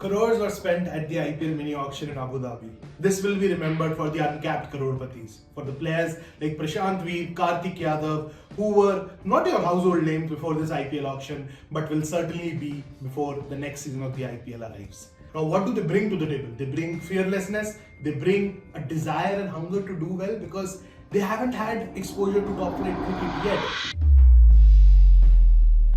Crores were spent at the IPL mini auction in Abu Dhabi. This will be remembered for the uncapped crorepathies, for the players like Prashant Veer, Karthik Yadav, who were not your household names before this IPL auction, but will certainly be before the next season of the IPL arrives. Now, what do they bring to the table? They bring fearlessness, they bring a desire and hunger to do well because they haven't had exposure to top-flight cricket yet.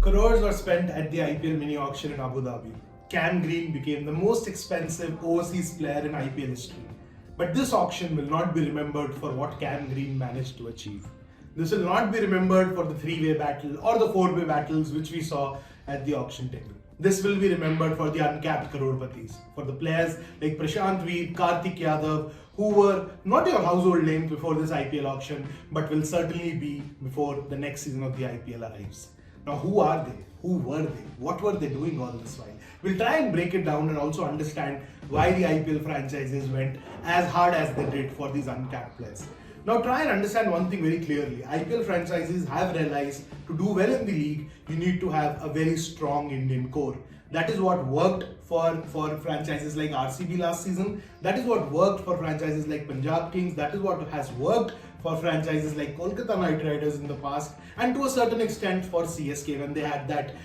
Crores were spent at the IPL mini auction in Abu Dhabi. Cam Green became the most expensive overseas player in IPL history. But this auction will not be remembered for what Cam Green managed to achieve. This will not be remembered for the three-way battle or the four-way battles which we saw at the auction table. This will be remembered for the uncapped crorepathies, for the players like Prashant Veer, Karthik Yadav, who were not your household names before this IPL auction, but will certainly be before the next season of the IPL arrives. Now, who are they? Who were they? What were they doing all this while? We'll try and break it down and also understand why the IPL franchises went as hard as they did for these uncapped players. Now, try and understand one thing very clearly. IPL franchises have realized to do well in the league, you need to have a very strong Indian core. That is what worked for franchises like RCB last season. That is what worked for franchises like Punjab Kings. That is what has worked for franchises like Kolkata Knight Riders in the past, and to a certain extent for CSK when they had that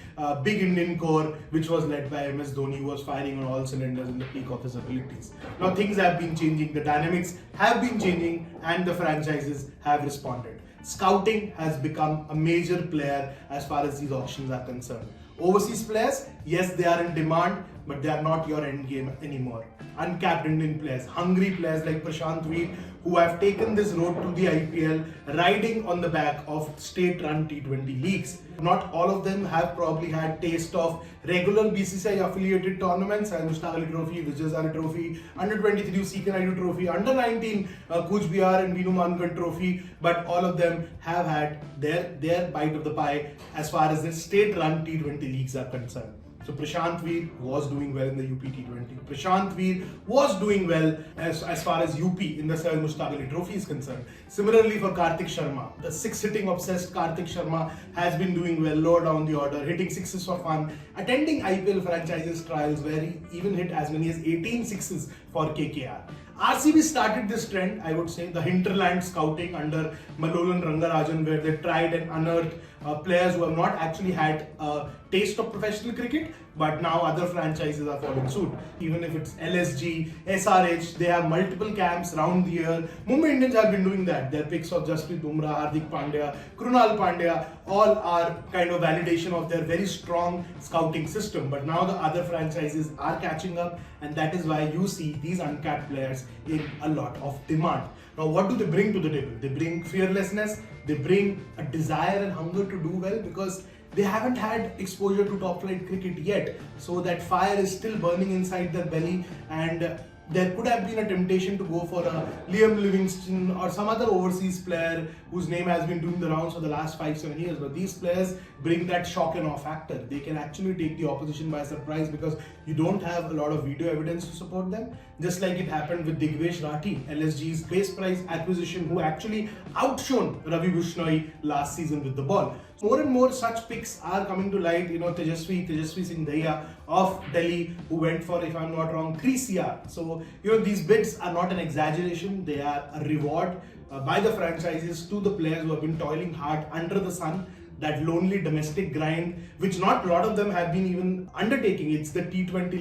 big Indian core which was led by MS Dhoni, who was firing on all cylinders in the peak of his abilities. Now things have been changing, the dynamics have been changing, and the franchises have responded. Scouting has become a major player as far as these auctions are concerned. Overseas players, yes, they are in demand, but they are not your end game anymore. Uncapped Indian players, hungry players like Prashant Veer, who have taken this road to the IPL, riding on the back of state-run T20 leagues. Not all of them have probably had taste of regular BCCI affiliated tournaments, and Mushtaq Ali Trophy, Vijay Hazare Trophy, Under-23 CK Naidu Trophy, Under-19 Kuch Bihar and Binu Mankad Trophy, but all of them have had their bite of the pie as far as the state-run T20 leagues are concerned. So Prashant Veer was doing well in the UP T20. Prashant Veer was doing well as far as UP in the Sahil Malhotra Ali Trophy is concerned. Similarly for Karthik Sharma, the six-hitting obsessed Karthik Sharma has been doing well lower down the order, hitting sixes for fun, attending IPL franchises trials where he even hit as many as 18 sixes for KKR. RCB started this trend, I would say, the hinterland scouting under Malolan Rangarajan, where they tried and unearthed players who have not actually had a taste of professional cricket, but now other franchises are following suit. Even if it's LSG, SRH, they have multiple camps around the year. Mumbai Indians have been doing that. Their picks of Jasprit Bumrah, Hardik Pandya, Krunal Pandya, all are kind of validation of their very strong scouting system. But now the other franchises are catching up, and that is why you see these uncapped players in a lot of demand. Now, what do they bring to the table? They bring fearlessness, they bring a desire and hunger to do well because they haven't had exposure to top-flight cricket yet. So that fire is still burning inside their belly, and there could have been a temptation to go for a Liam Livingston or some other overseas player whose name has been doing the rounds for the last 5-7 years. But these players bring that shock and awe factor. They can actually take the opposition by surprise because you don't have a lot of video evidence to support them. Just like it happened with Digvesh Rathi, LSG's base price acquisition, who actually outshone Ravi Bishnoi last season with the ball. More and more such picks are coming to light. You know, Tejasvi Singh Dahiya of Delhi, who went for, if I'm not wrong, 3 CR. So, you know, these bids are not an exaggeration. They are a reward by the franchises to the players who have been toiling hard under the sun. That lonely domestic grind, which not a lot of them have been even undertaking. It's the T20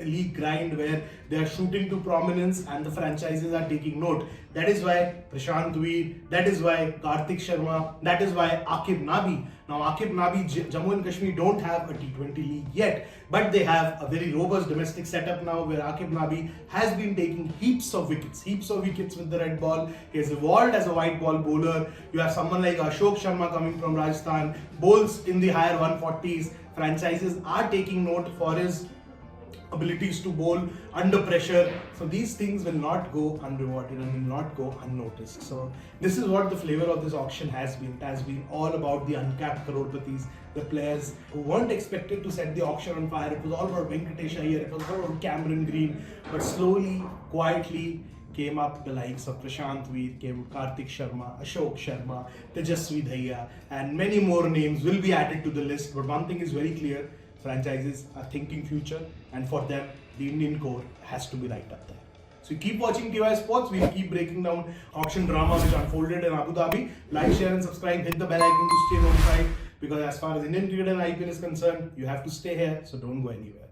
league grind where they are shooting to prominence and the franchises are taking note. That is why Prashant Veer, that is why Karthik Sharma, that is why Aqib Nabi. Now Aqib Nabi, Jammu and Kashmir don't have a T20 league yet, but they have a very robust domestic setup now where Aqib Nabi has been taking heaps of wickets with the red ball. He has evolved as a white ball bowler. You have someone like Ashok Sharma coming from Rajasthan, bowls in the higher 140s. Franchises are taking note for his abilities to bowl under pressure. So these things will not go unrewarded and will not go unnoticed. So this is what the flavor of this auction has been. It has been all about the uncapped crorepathies, the players who weren't expected to set the auction on fire. It was all about Venkatesh Iyer, it was all about Cameron Green, but slowly, quietly came up the likes of Prashant Veer, came Karthik Sharma, Ashok Sharma, Tejasvi Dahiya, and many more names will be added to the list. But one thing is very clear, franchises are thinking future, and for them the Indian core has to be right up there. So keep watching TY Sports. We'll keep breaking down auction drama which unfolded in Abu Dhabi. Like, share and subscribe. Hit the bell icon to stay notified, because as far as Indian cricket and IPL is concerned, you have to stay here, so don't go anywhere.